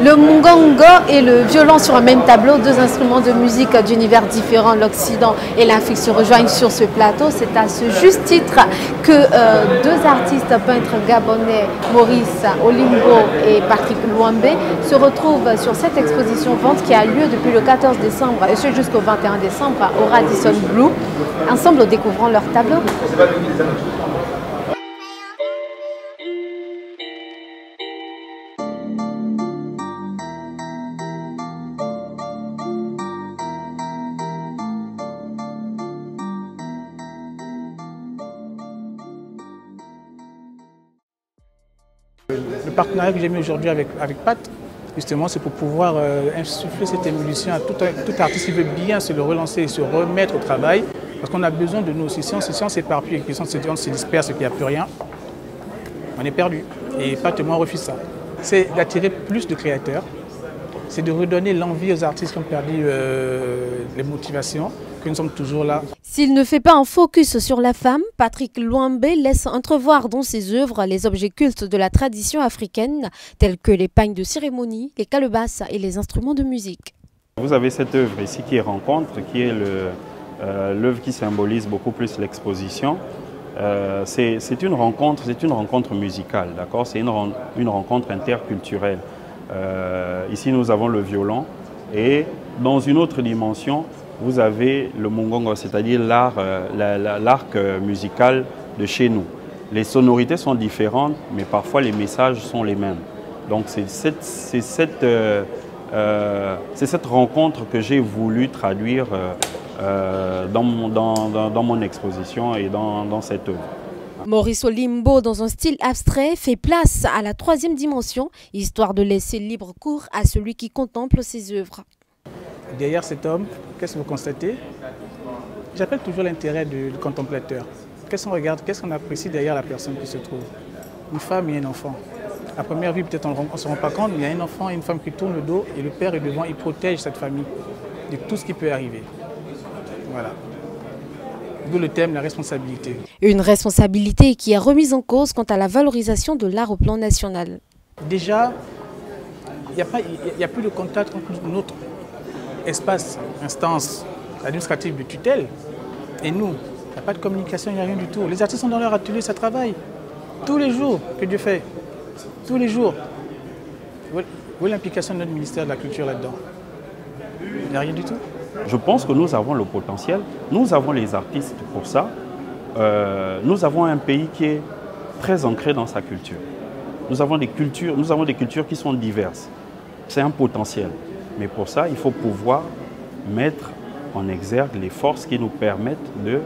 Le mungongo et le violon sur un même tableau, deux instruments de musique d'univers différents, l'Occident et l'Afrique se rejoignent sur ce plateau. C'est à ce juste titre que deux artistes peintres gabonais, Maurice Olimbo et Patrick Luambe, se retrouvent sur cette exposition vente qui a lieu depuis le 14 décembre et ce jusqu'au 21 décembre au Radisson Blu. Ensemble, découvrons leur tableau. Le partenariat que j'ai mis aujourd'hui avec Pat, justement, c'est pour pouvoir insuffler cette émulsion à tout artiste qui veut bien se le relancer et se remettre au travail. Parce qu'on a besoin de nous aussi. Si on s'éparpille, si on se disperse et qu'il n'y a plus rien, on est perdu. Et Pat et moi, on refuse ça. C'est d'attirer plus de créateurs. C'est de redonner l'envie aux artistes qui ont perdu les motivations, que nous sommes toujours là. S'il ne fait pas un focus sur la femme, Patrick Luambe laisse entrevoir dans ses œuvres les objets cultes de la tradition africaine, tels que les pagnes de cérémonie, les calebasses et les instruments de musique. Vous avez cette œuvre ici qui est Rencontre, qui est l'œuvre qui symbolise beaucoup plus l'exposition. C'est une rencontre musicale, d'accord? C'est une rencontre interculturelle. Ici, nous avons le violon et dans une autre dimension, vous avez le mungongo, c'est-à-dire l'arc musical de chez nous. Les sonorités sont différentes, mais parfois les messages sont les mêmes. Donc c'est cette rencontre que j'ai voulu traduire dans mon exposition et dans cette œuvre. Maurice Olimbo, dans un style abstrait, fait place à la troisième dimension, histoire de laisser libre cours à celui qui contemple ses œuvres. Derrière cet homme, qu'est-ce que vous constatez? J'appelle toujours l'intérêt du contemplateur. Qu'est-ce qu'on regarde, qu'est-ce qu'on apprécie derrière la personne qui se trouve? Une femme et un enfant. À première vue, peut-être on ne se rend pas compte, mais il y a un enfant et une femme qui tournent le dos et le père est devant, il protège cette famille de tout ce qui peut arriver. Voilà. D'où le thème, la responsabilité. Une responsabilité qui est remise en cause quant à la valorisation de l'art au plan national. Déjà, il n'y a plus de contact entre notre espace, instance administrative de tutelle et nous. Il n'y a pas de communication, il n'y a rien du tout. Les artistes sont dans leur atelier, ça travaille. Tous les jours que Dieu fait. Tous les jours. Où est l'implication de notre ministère de la Culture là-dedans? Il n'y a rien du tout. Je pense que nous avons le potentiel, nous avons les artistes pour ça. Nous avons un pays qui est très ancré dans sa culture. Nous avons des cultures qui sont diverses. C'est un potentiel. Mais pour ça, il faut pouvoir mettre en exergue les forces qui nous permettent de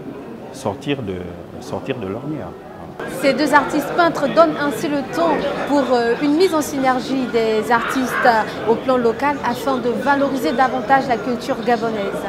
sortir de l'ornière. Ces deux artistes peintres donnent ainsi le ton pour une mise en synergie des artistes au plan local afin de valoriser davantage la culture gabonaise.